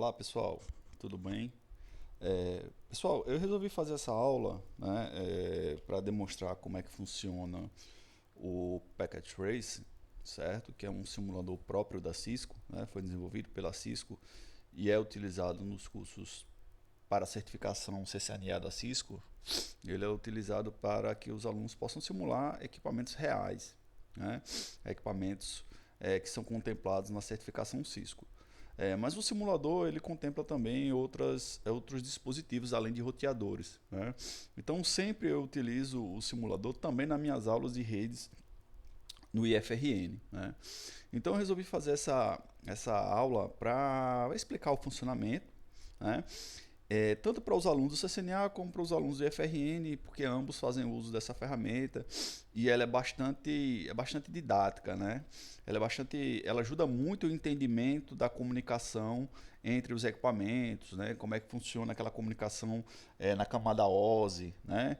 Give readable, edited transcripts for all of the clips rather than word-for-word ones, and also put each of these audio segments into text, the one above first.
Olá pessoal, tudo bem? Pessoal, eu resolvi fazer essa aula, né, para demonstrar como é que funciona o Packet Trace, certo? Que é um simulador próprio da Cisco, né? Foi desenvolvido pela Cisco e é utilizado nos cursos para certificação CCNA da Cisco. Ele é utilizado para que os alunos possam simular equipamentos reais, né? Equipamentos que são contemplados na certificação Cisco. Mas o simulador ele contempla também outros dispositivos além de roteadores, né? Então sempre eu utilizo o simulador também nas minhas aulas de redes no IFRN, né? Então eu resolvi fazer essa aula para explicar o funcionamento, né? Tanto para os alunos do CCNA como para os alunos do IFRN, porque ambos fazem uso dessa ferramenta e ela é bastante didática, né? Ela ajuda muito o entendimento da comunicação entre os equipamentos, né? Como é que funciona aquela comunicação na camada OSI, né?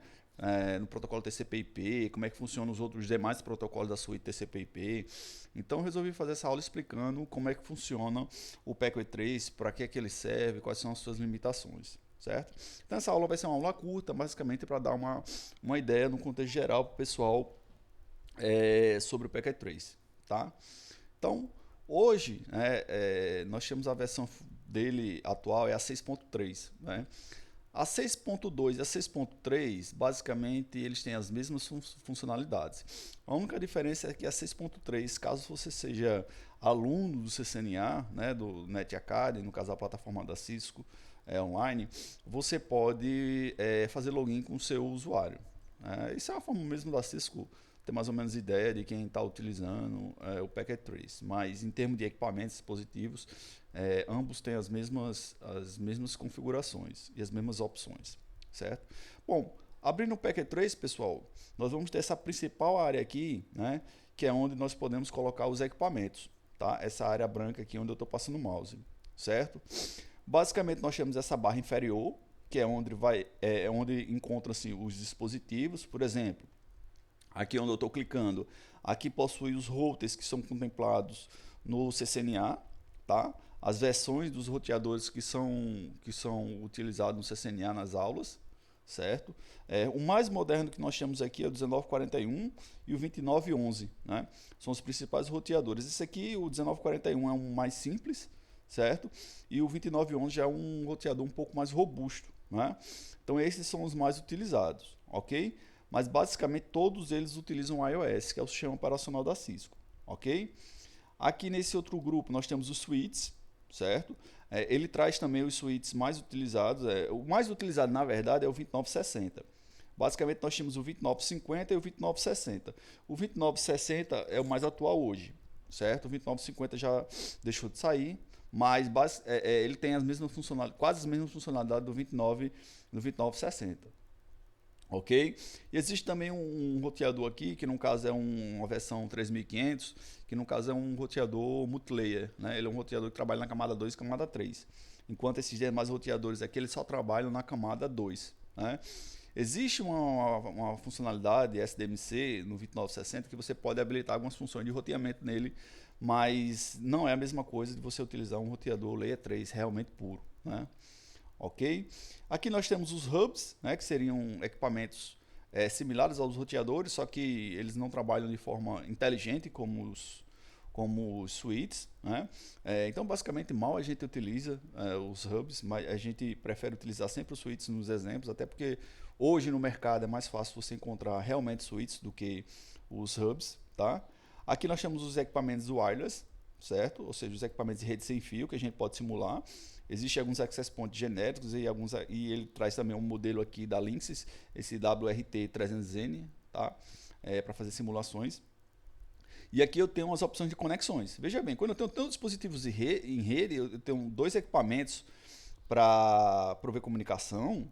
No protocolo TCP/IP, como é que funcionam os outros demais protocolos da suíte TCP/IP. Então eu resolvi fazer essa aula explicando como é que funciona o Packet Trace, para que é que ele serve, quais são as suas limitações, certo? Então essa aula vai ser uma aula curta, basicamente para dar uma ideia no contexto geral para o pessoal sobre o Packet Trace, tá? Então hoje nós temos a versão dele atual, é a 6.3, né? A 6.2 e a 6.3, basicamente, eles têm as mesmas funcionalidades. A única diferença é que a 6.3, caso você seja aluno do CCNA, né, do NET Academy, no caso a plataforma da Cisco online, você pode fazer login com o seu usuário. Isso é uma forma mesmo da Cisco ter mais ou menos ideia de quem está utilizando o Packet Trace. Mas em termos de equipamentos, dispositivos, ambos têm as mesmas configurações e as mesmas opções, certo? Bom, abrindo o Packet Trace, pessoal, nós vamos ter essa principal área aqui, né, que é onde nós podemos colocar os equipamentos, tá? Essa área branca aqui onde eu estou passando o mouse, certo? Basicamente nós temos essa barra inferior, que é onde encontram-se os dispositivos, por exemplo. Aqui onde eu estou clicando, aqui possui os routers que são contemplados no CCNA, tá? As versões dos roteadores que são utilizados no CCNA nas aulas, certo? O mais moderno que nós temos aqui é o 1941 e o 2911, né? São os principais roteadores. Esse aqui, o 1941 é um mais simples, certo? E o 2911 já é um roteador um pouco mais robusto, né? Então esses são os mais utilizados, ok? Mas basicamente todos eles utilizam o iOS, que é o sistema operacional da Cisco, ok? Aqui nesse outro grupo nós temos os switches, certo? Ele traz também os switches mais utilizados. O mais utilizado na verdade é o 2960. Basicamente nós temos o 2950 e o 2960. O 2960 é o mais atual hoje, certo? O 2950 já deixou de sair, mas ele tem as mesmas funcionalidades, quase as mesmas funcionalidades do 2960. Ok? E existe também um roteador aqui, que no caso é uma versão 3500, que no caso é um roteador multilayer, né? Ele é um roteador que trabalha na camada 2 e camada 3. Enquanto esses demais roteadores aqui, eles só trabalham na camada 2, né? Existe uma funcionalidade SDMC no 2960 que você pode habilitar algumas funções de roteamento nele, mas não é a mesma coisa de você utilizar um roteador Layer 3 realmente puro, né? Ok? Aqui nós temos os hubs, né, que seriam equipamentos similares aos roteadores, só que eles não trabalham de forma inteligente como os switches, né? Então, basicamente, mal a gente utiliza os hubs, mas a gente prefere utilizar sempre os switches nos exemplos, até porque hoje no mercado é mais fácil você encontrar realmente switches do que os hubs, tá? Aqui nós temos os equipamentos wireless, certo? Ou seja, os equipamentos de rede sem fio que a gente pode simular. Existem alguns access points genéricos e ele traz também um modelo aqui da Linksys, esse WRT300N, tá? Para fazer simulações. E aqui eu tenho umas opções de conexões. Veja bem, quando eu tenho tantos dispositivos em rede, eu tenho dois equipamentos para prover comunicação,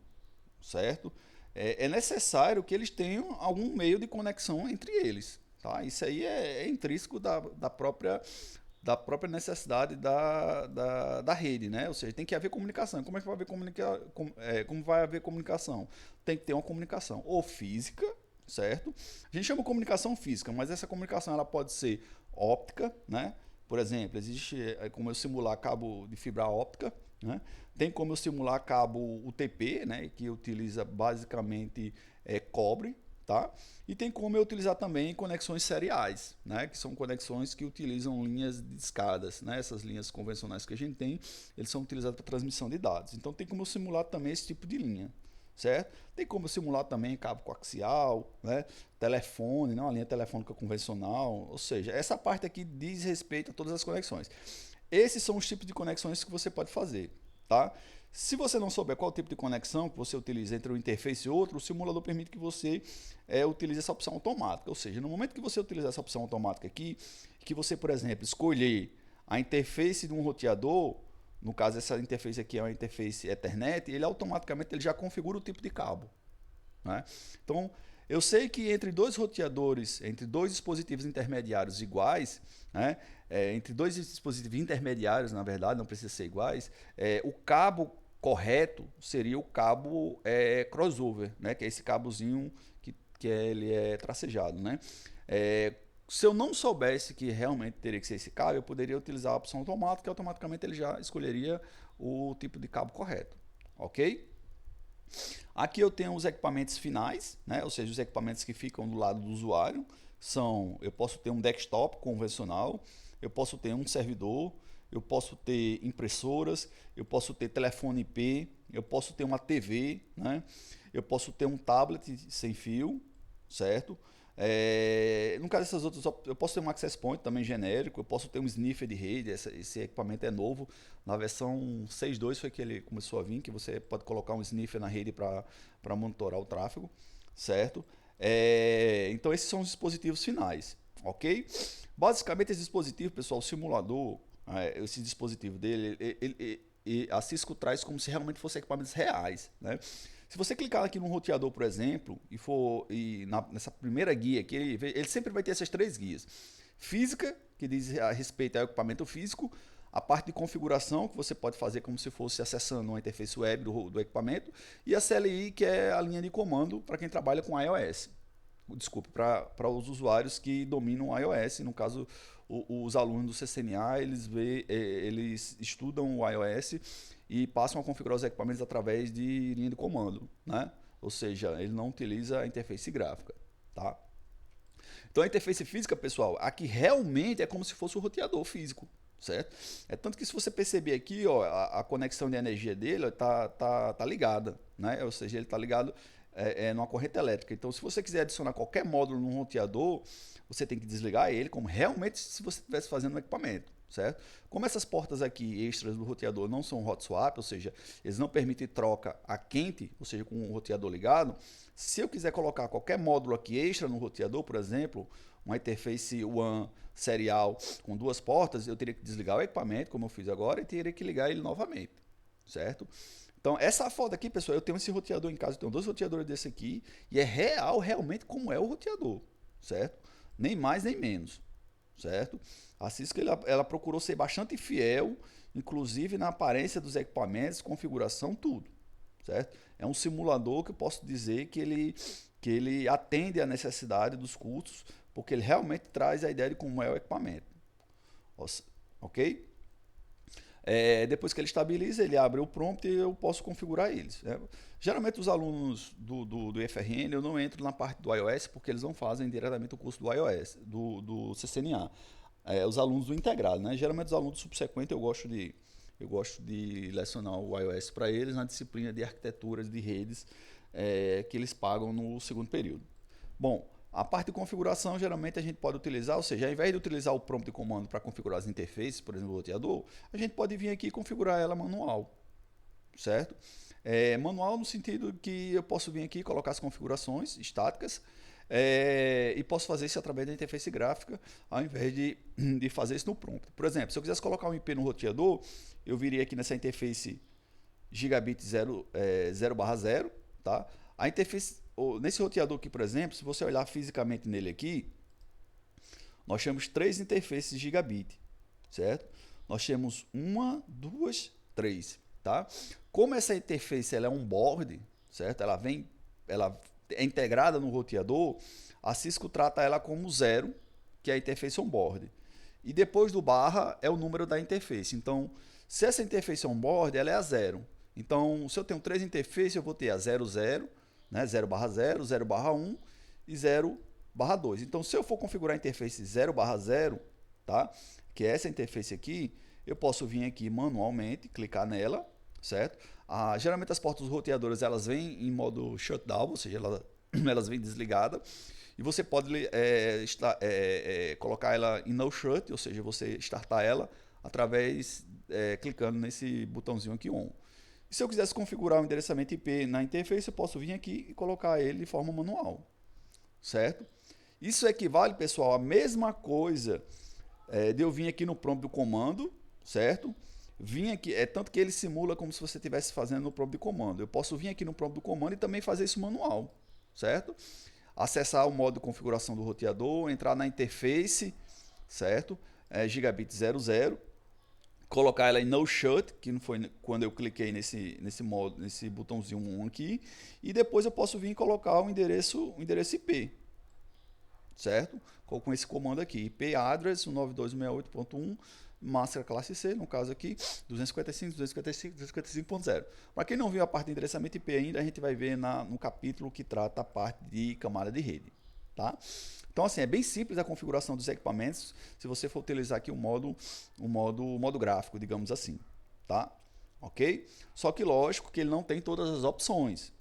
certo? É necessário que eles tenham algum meio de conexão entre eles. Tá? Isso aí é intrínseco da própria necessidade da rede, né? Ou seja, tem que haver comunicação. Como é que vai haver como vai haver comunicação? Tem que ter uma comunicação ou física, certo? A gente chama de comunicação física, mas essa comunicação ela pode ser óptica, né? Por exemplo, existe como eu simular cabo de fibra óptica, né? Tem como eu simular cabo UTP, né? Que utiliza basicamente cobre, tá? E tem como eu utilizar também conexões seriais, né? Que são conexões que utilizam linhas discadas, né? Essas linhas convencionais que a gente tem, eles são utilizados para transmissão de dados. Então tem como eu simular também esse tipo de linha, certo? Tem como simular também cabo coaxial, né? Telefone, não a linha telefônica convencional, ou seja, essa parte aqui diz respeito a todas as conexões. Esses são os tipos de conexões que você pode fazer, tá? Se você não souber qual tipo de conexão que você utiliza entre um interface e outro, o simulador permite que você utilize essa opção automática. Ou seja, no momento que você utilizar essa opção automática aqui, que você, por exemplo, escolher a interface de um roteador, no caso essa interface aqui é uma interface Ethernet, ele automaticamente já configura o tipo de cabo, né? Então, eu sei que entre dois roteadores, entre dois dispositivos intermediários iguais, né, entre dois dispositivos intermediários, na verdade, não precisa ser iguais, o cabo correto seria o cabo crossover, né, que é esse cabozinho que ele é tracejado, né? Se eu não soubesse que realmente teria que ser esse cabo, eu poderia utilizar a opção automática, que automaticamente ele já escolheria o tipo de cabo correto, ok? Aqui eu tenho os equipamentos finais, né? Ou seja, os equipamentos que ficam do lado do usuário. Eu posso ter um desktop convencional, eu posso ter um servidor, eu posso ter impressoras, eu posso ter telefone IP, eu posso ter uma TV, né? Eu posso ter um tablet sem fio, certo? No caso dessas outras, eu posso ter um access point também genérico, eu posso ter um sniffer de rede, esse equipamento é novo, na versão 6.2 foi que ele começou a vir, que você pode colocar um sniffer na rede para monitorar o tráfego, certo? Então esses são os dispositivos finais, ok? Basicamente esse dispositivo, pessoal, o simulador, esse dispositivo dele, a Cisco traz como se realmente fossem equipamentos reais, né? Se você clicar aqui no roteador, por exemplo, nessa primeira guia aqui, ele sempre vai ter essas três guias. Física, que diz a respeito ao equipamento físico, a parte de configuração, que você pode fazer como se fosse acessando uma interface web do equipamento, e a CLI, que é a linha de comando para quem trabalha com iOS. Desculpe, para os usuários que dominam o iOS, no caso, os alunos do CCNA, eles estudam o iOS e passam a configurar os equipamentos através de linha de comando, né? Ou seja, ele não utiliza a interface gráfica, tá? Então a interface física, pessoal, aqui realmente é como se fosse o roteador físico, certo? É tanto que se você perceber aqui, ó, a conexão de energia dele tá ligada, né? Ou seja, ele está ligado numa corrente elétrica. Então, se você quiser adicionar qualquer módulo no roteador, você tem que desligar ele, como realmente se você estivesse fazendo um equipamento, certo? Como essas portas aqui extras do roteador não são hot swap, ou seja, eles não permitem troca a quente, ou seja, com o roteador ligado, se eu quiser colocar qualquer módulo aqui extra no roteador, por exemplo, uma interface WAN serial com duas portas, eu teria que desligar o equipamento, como eu fiz agora, e teria que ligar ele novamente, certo? Então, essa foto aqui, pessoal, eu tenho esse roteador em casa, eu tenho dois roteadores desse aqui, e é real, realmente, como é o roteador, certo? Nem mais, nem menos, certo? A Cisco, ela procurou ser bastante fiel, inclusive na aparência dos equipamentos, configuração, tudo, certo? É um simulador que eu posso dizer que ele atende à necessidade dos custos, porque ele realmente traz a ideia de como é o equipamento, ok? Depois que ele estabiliza, ele abre o prompt e eu posso configurar eles, né? Geralmente os alunos do IFRN, eu não entro na parte do iOS, porque eles não fazem diretamente o curso do iOS, do CCNA. Os alunos do integrado, né? Geralmente os alunos do subsequente eu gosto de lecionar o iOS para eles na disciplina de arquiteturas de redes que eles pagam no segundo período. Bom, a parte de configuração, geralmente a gente pode utilizar, ou seja, ao invés de utilizar o prompt de comando para configurar as interfaces, por exemplo, o roteador, a gente pode vir aqui e configurar ela manual, certo? Manual no sentido que eu posso vir aqui e colocar as configurações estáticas e posso fazer isso através da interface gráfica, ao invés de fazer isso no prompt. Por exemplo, se eu quisesse colocar um IP no roteador, eu viria aqui nessa interface gigabit 0/0, tá? A interface nesse roteador aqui, por exemplo, se você olhar fisicamente nele aqui, nós temos três interfaces gigabit, certo? Nós temos uma, duas, três, tá? Como essa interface ela é on-board, certo? Ela é integrada no roteador, a Cisco trata ela como zero, que é a interface on-board. e depois do barra é o número da interface. Então, se essa interface onboard, ela é a 0. Então, se eu tenho 3 interfaces, eu vou ter a 00, né, 0/0, 0/1 e 0/2. Então, se eu for configurar a interface 0/0, tá, que é essa interface aqui, eu posso vir aqui manualmente, clicar nela, certo? Geralmente as portas roteadoras elas vêm em modo shutdown, ou seja, elas vêm desligadas. E você pode colocar ela em no shut, ou seja, você startar ela através clicando nesse botãozinho aqui on. E se eu quisesse configurar o endereçamento IP na interface, eu posso vir aqui e colocar ele de forma manual, certo? Isso equivale, pessoal, à mesma coisa de eu vir aqui no prompt do comando, certo? Vim aqui, tanto que ele simula como se você estivesse fazendo no prompt do comando. Eu posso vir aqui no prompt do comando e também fazer isso manual, certo? Acessar o modo de configuração do roteador, entrar na interface, certo? Gigabit 00, colocar ela em no shut, que não foi quando eu cliquei nesse botãozinho 1 aqui, e depois eu posso vir e colocar o endereço IP, certo? Com esse comando aqui, IP address 192.168.1, master classe C, no caso aqui 255.255.0. Para quem não viu a parte de endereçamento IP ainda, a gente vai ver no capítulo que trata a parte de camada de rede, tá? Então assim, é bem simples a configuração dos equipamentos, se você for utilizar aqui o modo gráfico, digamos assim, tá? Ok? Só que lógico que ele não tem todas as opções,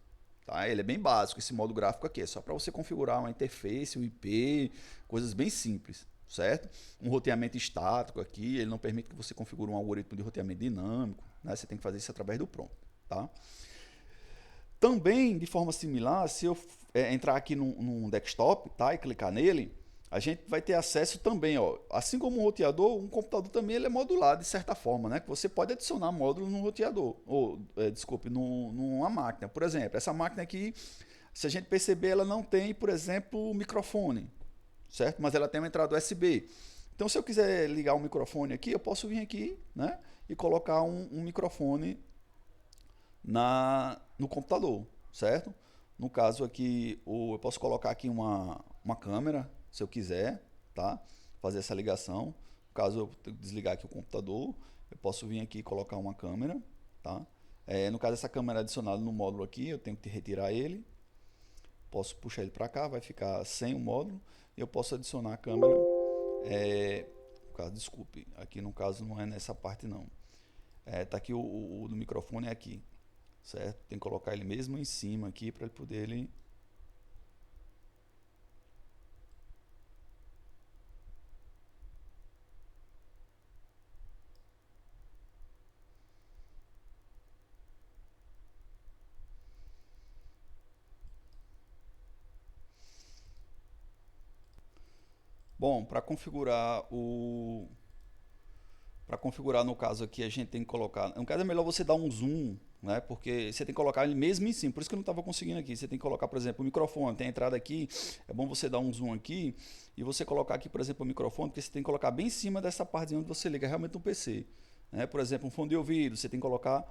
tá? Ele é bem básico, esse modo gráfico aqui, é só para você configurar uma interface, um IP, coisas bem simples, certo? Um roteamento estático aqui, ele não permite que você configure um algoritmo de roteamento dinâmico, né? Você tem que fazer isso através do prompt, tá? Também, de forma similar, se eu entrar aqui num desktop, tá, e clicar nele, a gente vai ter acesso também, ó, assim como um roteador, um computador também ele é modulado de certa forma, né? Que você pode adicionar módulos no roteador, ou, desculpe, numa máquina. Por exemplo, essa máquina aqui, se a gente perceber, ela não tem, por exemplo, microfone, certo? Mas ela tem uma entrada USB. Então, se eu quiser ligar um microfone aqui, eu posso vir aqui, né, e colocar um microfone no computador, certo? No caso aqui, eu posso colocar aqui uma câmera, se eu quiser, tá? Fazer essa ligação. No caso eu desligar aqui o computador, eu posso vir aqui e colocar uma câmera, tá? No caso essa câmera adicionada no módulo aqui, eu tenho que retirar ele. Posso puxar ele para cá, vai ficar sem o módulo. E eu posso adicionar a câmera. No caso, desculpe, aqui no caso não é nessa parte não. Tá aqui o do microfone é aqui, certo? Tem que colocar ele mesmo em cima aqui para ele poder Bom, para configurar no caso aqui a gente tem que colocar, no caso é melhor você dar um zoom, né? Porque você tem que colocar ele mesmo em cima, por isso que eu não estava conseguindo aqui. Você tem que colocar, por exemplo, o microfone, tem a entrada aqui, é bom você dar um zoom aqui e você colocar aqui, por exemplo, o microfone, porque você tem que colocar bem em cima dessa parte onde você liga realmente no PC, né? Por exemplo, um fone de ouvido, você tem que colocar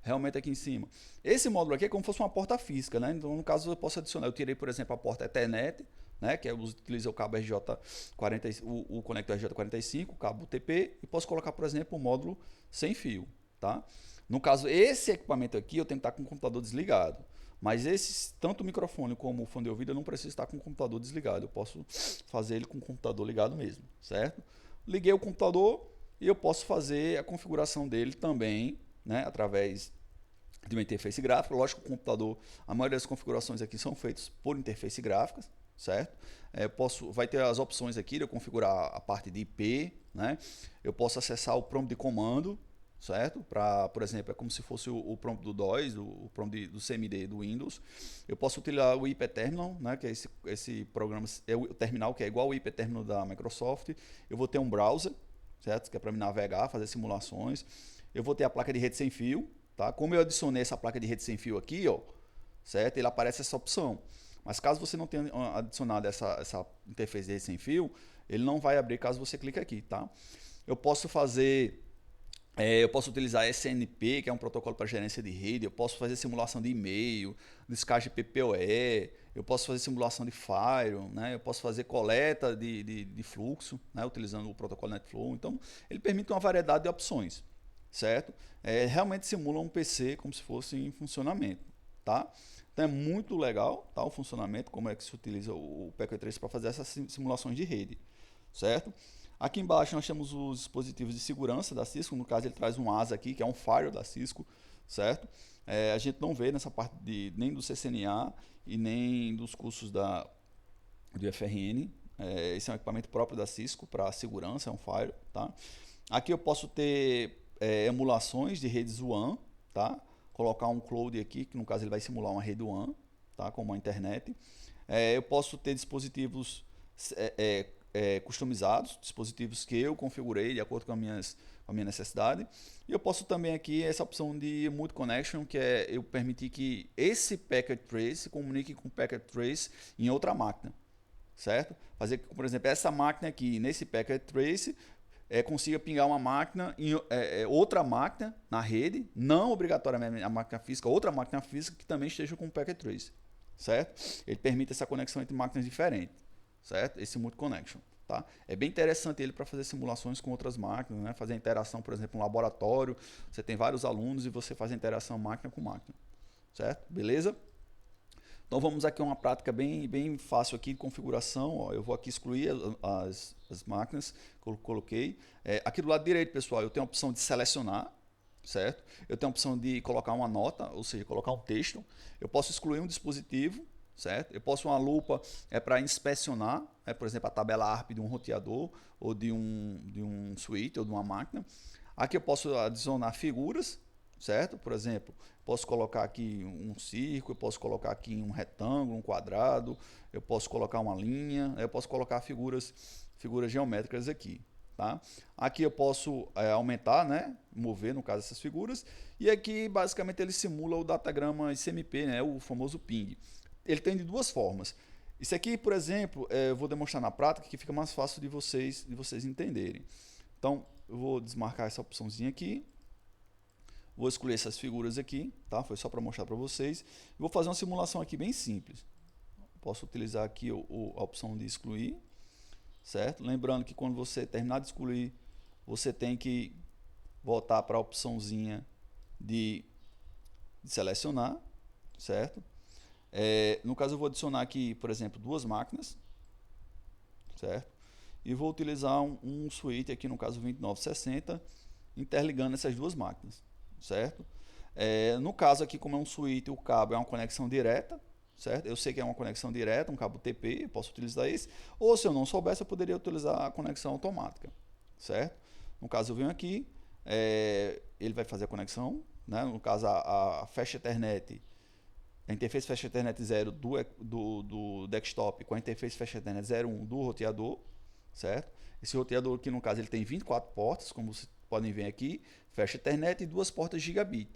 realmente aqui em cima. Esse módulo aqui é como se fosse uma porta física, né? Então, no caso, eu posso adicionar, eu tirei, por exemplo, a porta Ethernet, né, que utiliza o cabo RJ40, o conector RJ45, o cabo UTP, e posso colocar, por exemplo, um módulo sem fio, tá? No caso, esse equipamento aqui, eu tenho que estar com o computador desligado, mas tanto o microfone como o fone de ouvido, eu não preciso estar com o computador desligado, eu posso fazer ele com o computador ligado mesmo, certo? Liguei o computador e eu posso fazer a configuração dele também, né, através de uma interface gráfica. Lógico que o computador, a maioria das configurações aqui são feitas por interface gráficas, certo? Vai ter as opções aqui de eu configurar a parte de IP, né? Eu posso acessar o prompt de comando, certo? Por exemplo, é como se fosse o prompt do DOS, o prompt do CMD do Windows. Eu posso utilizar o IP Terminal, né? Que é esse programa, é o terminal que é igual ao IP Terminal da Microsoft. Eu vou ter um browser, certo? Que é para me navegar, fazer simulações. Eu vou ter a placa de rede sem fio, tá? Como eu adicionei essa placa de rede sem fio aqui, ó, certo? Ele aparece essa opção. Mas caso você não tenha adicionado essa interface de rede sem fio, ele não vai abrir caso você clique aqui, tá? Eu posso fazer Eu posso utilizar SNP, que é um protocolo para gerência de rede. Eu posso fazer simulação de e-mail, descarte de PPoE. Eu posso fazer simulação de Firewall, né? Eu posso fazer coleta de fluxo, né? Utilizando o protocolo NetFlow. Então, ele permite uma variedade de opções, certo? Realmente simula um PC como se fosse em funcionamento, tá? Então, é muito legal, tá? O funcionamento, como é que se utiliza o PK3 para fazer essas simulações de rede, certo? Aqui embaixo nós temos os dispositivos de segurança da Cisco, no caso ele traz um ASA aqui, que é um firewall da Cisco, certo? A gente não vê nessa parte nem do CCNA e nem dos cursos do FRN. Esse é um equipamento próprio da Cisco para segurança, é um firewall, tá? Aqui eu posso ter emulações de redes WAN, tá? Colocar um cloud aqui, que no caso ele vai simular uma rede WAN, tá? Como a internet. Eu posso ter dispositivos customizados, dispositivos que eu configurei de acordo com a minha necessidade. E eu posso também aqui essa opção de multi-connection, que é eu permitir que esse packet trace comunique com o packet trace em outra máquina, certo? Fazer que, por exemplo, essa máquina aqui, nesse packet trace, consiga pingar uma máquina em outra máquina na rede, não obrigatoriamente a máquina física, outra máquina física que também esteja com o packet trace, certo? Ele permite essa conexão entre máquinas diferentes, certo? Esse multi-connection, tá? É bem interessante ele para fazer simulações com outras máquinas, né? Fazer interação, por exemplo, um laboratório, você tem vários alunos e você faz a interação máquina com máquina, certo? Beleza? Então vamos aqui a uma prática bem fácil aqui de configuração. Ó, eu vou aqui excluir as máquinas que eu coloquei. Aqui do lado direito, pessoal, eu tenho a opção de selecionar, certo? Eu tenho a opção de colocar uma nota, ou seja, colocar um texto. Eu posso excluir um dispositivo, certo? Eu posso uma lupa para inspecionar, por exemplo, a tabela ARP de um roteador ou de um switch ou de uma máquina. Aqui eu posso adicionar figuras, certo? Por exemplo, posso colocar aqui um círculo, eu posso colocar aqui um retângulo, um quadrado, eu posso colocar uma linha, eu posso colocar figuras geométricas aqui, tá? Aqui eu posso aumentar, né? Mover, no caso, essas figuras. E aqui, basicamente, ele simula o datagrama ICMP, né? O famoso ping. Ele tem de duas formas. Isso aqui, por exemplo, eu vou demonstrar na prática que fica mais fácil de vocês entenderem. Então, eu vou desmarcar essa opçãozinha aqui. Vou escolher essas figuras aqui, tá? Foi só para mostrar para vocês. Vou fazer uma simulação aqui bem simples. Posso utilizar aqui a opção de excluir, certo? Lembrando que quando você terminar de excluir, você tem que voltar para a opçãozinha de selecionar, certo? No caso eu vou adicionar aqui, por exemplo, duas máquinas, certo? E vou utilizar um switch aqui, no caso 2960, interligando essas duas máquinas, certo? No caso aqui, como é um switch, o cabo é uma conexão direta, certo? Eu sei que é uma conexão direta, um cabo TP, eu posso utilizar esse. Ou se eu não soubesse, eu poderia utilizar a conexão automática, certo? No caso eu venho aqui, ele vai fazer a conexão, né? No caso a Fast Ethernet, a interface Fast Ethernet 0 do desktop com a interface Fast Ethernet 01 do roteador, certo? Esse roteador aqui, no caso, ele tem 24 portas, como vocês podem ver aqui, Fast Ethernet e duas portas gigabit,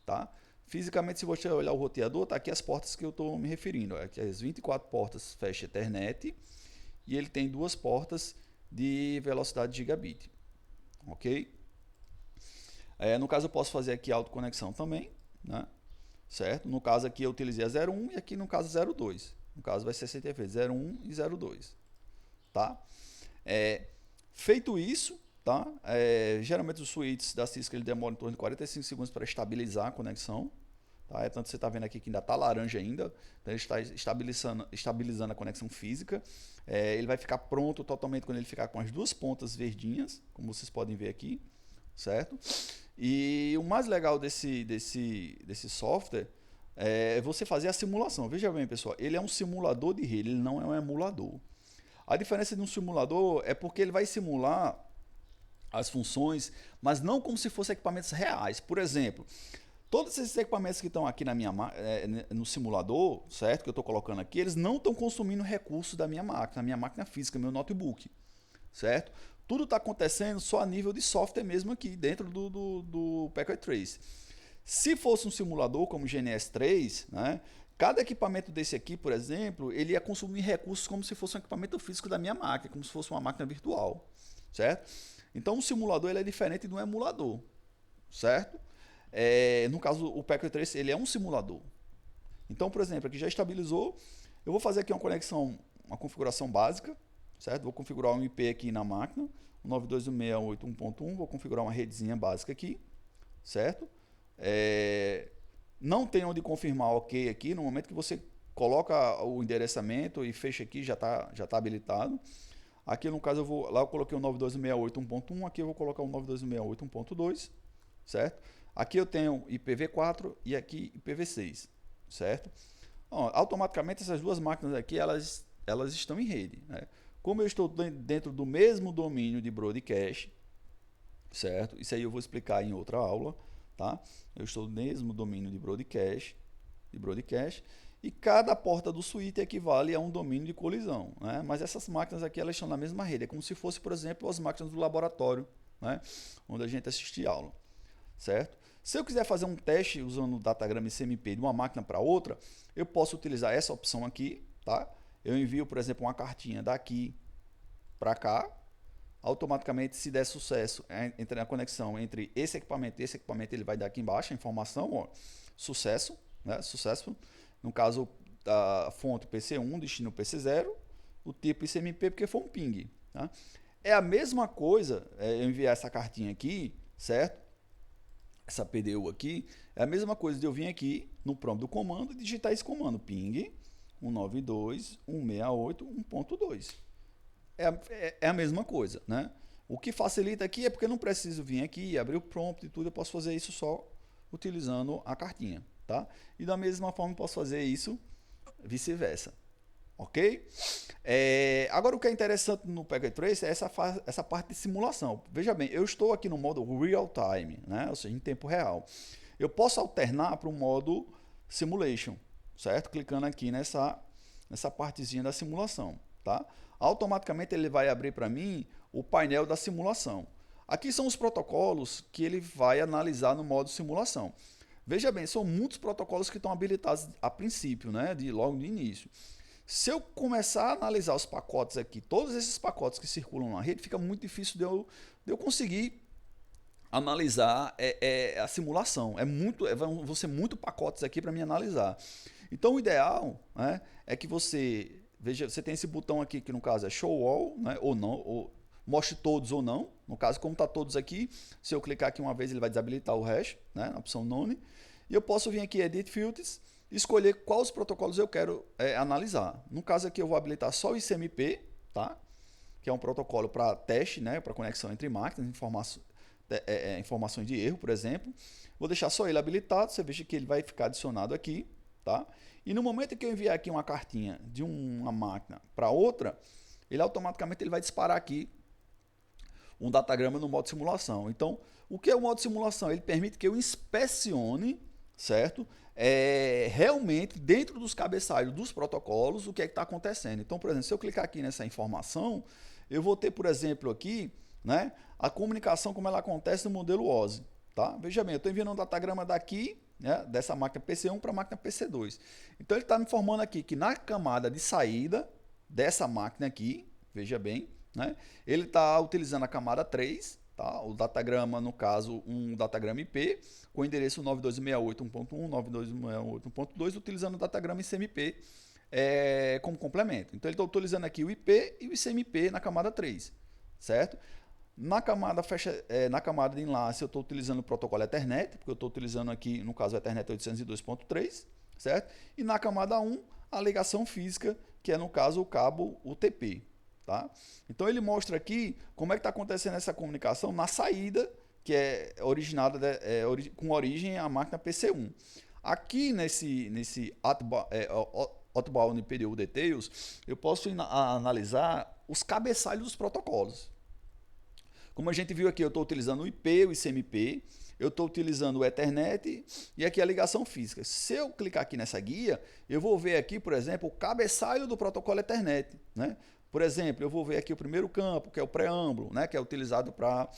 tá? Fisicamente, se você olhar o roteador, tá aqui as portas que eu estou me referindo. Aqui as 24 portas Fast Ethernet e ele tem duas portas de velocidade gigabit, ok? No caso, eu posso fazer aqui autoconexão também, né? Certo? No caso aqui eu utilizei a 01 e aqui no caso 02. No caso vai ser essa interface 01 e 02, tá? Feito isso, tá? Geralmente os switches da Cisco ele demora em torno de 45 segundos para estabilizar a conexão, tá? Tanto você está vendo aqui que ainda está laranja ainda, então ele está estabilizando a conexão física. Ele vai ficar pronto totalmente quando ele ficar com as duas pontas verdinhas, como vocês podem ver aqui, certo? E o mais legal desse software é você fazer a simulação. Veja bem, pessoal, ele é um simulador de rede, ele não é um emulador. A diferença de um simulador é porque ele vai simular as funções, mas não como se fossem equipamentos reais. Por exemplo, todos esses equipamentos que estão aqui no simulador, certo? Que eu estou colocando aqui, eles não estão consumindo recursos da minha máquina física, meu notebook, certo? Tudo está acontecendo só a nível de software mesmo aqui, dentro do Packet Trace. Se fosse um simulador como o GNS3, né, cada equipamento desse aqui, por exemplo, ele ia consumir recursos como se fosse um equipamento físico da minha máquina, como se fosse uma máquina virtual, certo? Então, o simulador ele é diferente de um emulador, certo? No caso, o Packet Trace ele é um simulador. Então, por exemplo, aqui já estabilizou. Eu vou fazer aqui uma conexão, uma configuração básica, certo? Vou configurar um IP aqui na máquina, 92.168.1.1, vou configurar uma redezinha básica aqui, certo? Não tem onde confirmar OK aqui, no momento que você coloca o endereçamento e fecha aqui, já tá habilitado. Aqui no caso lá eu coloquei o 92.168.1.1, aqui eu vou colocar o 92.168.1.2, certo? Aqui eu tenho IPv4 e aqui IPv6, certo? Automaticamente essas duas máquinas aqui, elas estão em rede, né? Como eu estou dentro do mesmo domínio de broadcast, certo? Isso aí eu vou explicar em outra aula, tá? Eu estou no mesmo domínio de broadcast, e cada porta do switch equivale a um domínio de colisão, né? Mas essas máquinas aqui, elas estão na mesma rede, é como se fosse, por exemplo, as máquinas do laboratório, né? Onde a gente assiste aula, certo? Se eu quiser fazer um teste usando o datagrama ICMP de uma máquina para outra, eu posso utilizar essa opção aqui, tá? Eu envio, por exemplo, uma cartinha daqui para cá, automaticamente, se der sucesso entre a conexão entre esse equipamento e esse equipamento, ele vai dar aqui embaixo a informação, ó, sucesso, né? Sucesso. No caso, a fonte PC1, destino PC0, o tipo ICMP porque foi um ping, tá? É a mesma coisa, eu enviar essa cartinha aqui, certo? Essa PDU aqui, é a mesma coisa de eu vir aqui no prompt do comando e digitar esse comando, ping 192.168.1.2. É a mesma coisa, né? O que facilita aqui é porque eu não preciso vir aqui, abrir o prompt e tudo, eu posso fazer isso só utilizando a cartinha, tá? E da mesma forma eu posso fazer isso vice-versa, ok? Agora o que é interessante no Packet Trace é essa parte de simulação. Veja bem, eu estou aqui no modo real time, né? Ou seja, em tempo real. Eu posso alternar para o modo simulation, certo? Clicando aqui nessa partezinha da simulação, tá? Automaticamente ele vai abrir para mim o painel da simulação. Aqui são os protocolos que ele vai analisar no modo simulação. Veja bem, são muitos protocolos que estão habilitados a princípio, né? Logo de início. Se eu começar a analisar os pacotes aqui, todos esses pacotes que circulam na rede, fica muito difícil de eu conseguir analisar a simulação. Vão ser muitos pacotes aqui para me analisar. Então, o ideal, né, é que você tem esse botão aqui que no caso é Show All, né, ou não, ou mostre todos ou não. No caso, como está todos aqui, se eu clicar aqui uma vez, ele vai desabilitar o hash, né, na opção None. E eu posso vir aqui Edit Filters e escolher quais protocolos eu quero analisar. No caso aqui, eu vou habilitar só o ICMP, tá? Que é um protocolo para teste, né, para conexão entre máquinas, informações de erro, por exemplo. Vou deixar só ele habilitado, você veja que ele vai ficar adicionado aqui, tá? E no momento que eu enviar aqui uma cartinha de uma máquina para outra, ele automaticamente vai disparar aqui um datagrama no modo simulação. Então, o que é o modo simulação? Ele permite que eu inspecione, certo? Realmente, dentro dos cabeçalhos dos protocolos, o que é que está acontecendo. Então, por exemplo, se eu clicar aqui nessa informação, eu vou ter, por exemplo, aqui, né, a comunicação como ela acontece no modelo OSI. Tá? Veja bem, eu estou enviando um datagrama daqui, né, dessa máquina PC1 para a máquina PC2. Então, ele está me informando aqui que na camada de saída dessa máquina aqui, veja bem, né, ele está utilizando a camada 3, tá? O datagrama, no caso, um datagrama IP, com o endereço 92.168.1.1, 92.168.1.2, utilizando o datagrama ICMP como complemento. Então, ele está utilizando aqui o IP e o ICMP na camada 3, certo? Na camada de enlace, eu estou utilizando o protocolo Ethernet, porque eu estou utilizando aqui, no caso, o Ethernet 802.3, certo? E na camada 1, a ligação física, que é, no caso, o cabo UTP. Tá? Então, ele mostra aqui como é que está acontecendo essa comunicação na saída, que é originada com origem à máquina PC1. Aqui, nesse Outbound PDU Details, eu posso analisar os cabeçalhos dos protocolos. Como a gente viu aqui, eu estou utilizando o IP, o ICMP, eu estou utilizando o Ethernet e aqui a ligação física. Se eu clicar aqui nessa guia, eu vou ver aqui, por exemplo, o cabeçalho do protocolo Ethernet, né? Por exemplo, eu vou ver aqui o primeiro campo, que é o preâmbulo, né? Que é utilizado para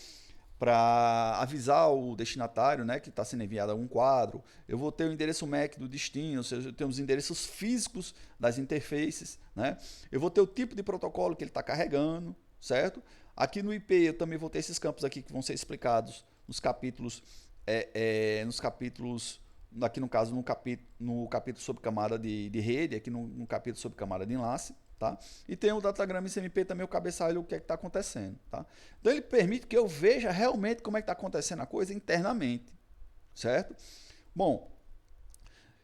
avisar o destinatário, né, que está sendo enviado algum quadro. Eu vou ter o endereço MAC do destino, ou seja, eu tenho os endereços físicos das interfaces, né? Eu vou ter o tipo de protocolo que ele está carregando, certo? Aqui no IP eu também vou ter esses campos aqui que vão ser explicados nos capítulos nos capítulos, aqui no caso no capítulo sobre camada de rede, aqui no capítulo sobre camada de enlace, tá? E tem o Datagrama XMP também, o cabeçalho, o que é que está acontecendo, tá? Então ele permite que eu veja realmente como é que está acontecendo a coisa internamente, certo? Bom,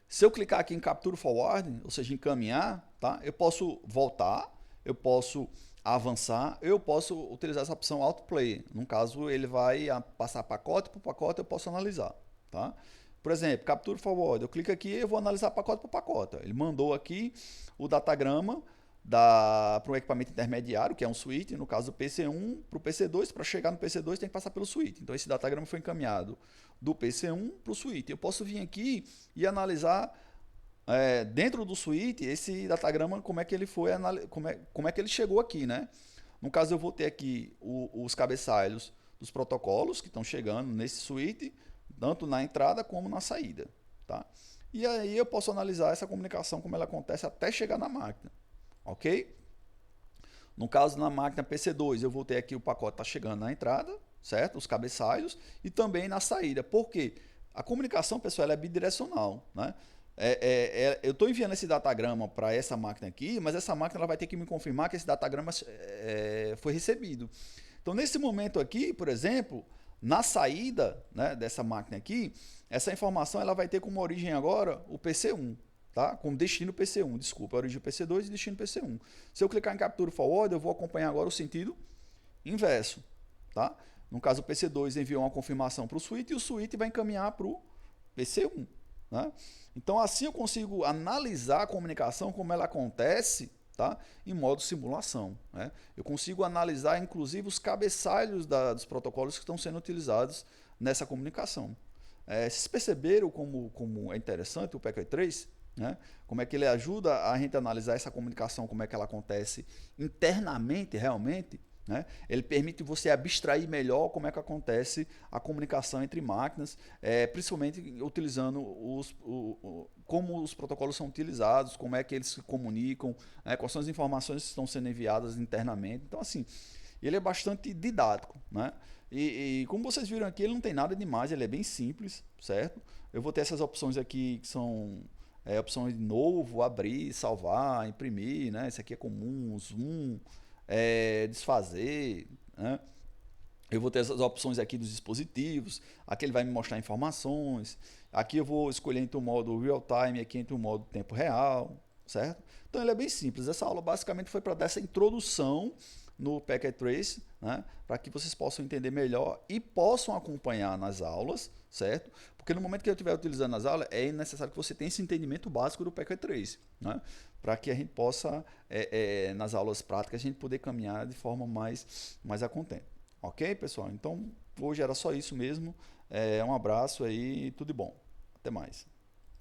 se eu clicar aqui em Capture Forward, ou seja, encaminhar, tá? Eu posso voltar, eu posso avançar, eu posso utilizar essa opção Autoplay. No caso, ele vai passar pacote por pacote, eu posso analisar, tá? Por exemplo, Capture Forward, eu clico aqui e eu vou analisar pacote por pacote. Ele mandou aqui o datagrama para um equipamento intermediário, que é um switch, no caso do PC1 para o PC2, para chegar no PC2 tem que passar pelo switch. Então esse datagrama foi encaminhado do PC1 para o switch. Eu posso vir aqui e analisar dentro do switch esse datagrama, como é que ele foi, como é que ele chegou aqui, né? No caso eu vou ter aqui os cabeçalhos dos protocolos que estão chegando nesse switch, tanto na entrada como na saída, tá? E aí eu posso analisar essa comunicação como ela acontece até chegar na máquina. Ok? No caso, na máquina PC2, eu vou ter aqui o pacote está chegando na entrada, certo? Os cabeçalhos e também na saída. Por quê? A comunicação, pessoal, ela é bidirecional, né? Eu estou enviando esse datagrama para essa máquina aqui, mas essa máquina ela vai ter que me confirmar que esse datagrama foi recebido. Então, nesse momento aqui, por exemplo, na saída, né, dessa máquina aqui, essa informação ela vai ter como origem agora o PC1. Tá? Com destino PC1, desculpa, origem PC2 e destino PC1. Se eu clicar em Capture Forward, eu vou acompanhar agora o sentido inverso. Tá? No caso, o PC2 enviou uma confirmação para o switch e o switch vai encaminhar para o PC1. Né? Então, assim eu consigo analisar a comunicação como ela acontece, tá? Em modo simulação. Né? Eu consigo analisar, inclusive, os cabeçalhos dos protocolos que estão sendo utilizados nessa comunicação. Vocês perceberam como é interessante o Packet Trace? Né? Como é que ele ajuda a gente a analisar essa comunicação, como é que ela acontece internamente, realmente. Né? Ele permite você abstrair melhor como é que acontece a comunicação entre máquinas, principalmente utilizando como os protocolos são utilizados, como é que eles se comunicam, quais são as informações que estão sendo enviadas internamente. Então, assim, ele é bastante didático. Né? E como vocês viram aqui, ele não tem nada demais, ele é bem simples, certo? Eu vou ter essas opções aqui que são opções de novo, abrir, salvar, imprimir, né? Esse aqui é comum, zoom, desfazer, né? Eu vou ter essas opções aqui dos dispositivos, aqui ele vai me mostrar informações, aqui eu vou escolher entre o modo real time e aqui entre o modo tempo real, certo? Então ele é bem simples, essa aula basicamente foi para dar essa introdução no Packet Trace, né, para que vocês possam entender melhor e possam acompanhar nas aulas, certo? Porque no momento que eu estiver utilizando as aulas, é necessário que você tenha esse entendimento básico do Packet Trace, né, para que a gente possa, nas aulas práticas, a gente poder caminhar de forma mais a contento. Ok, pessoal? Então, hoje era só isso mesmo. Um abraço aí, tudo de bom. Até mais.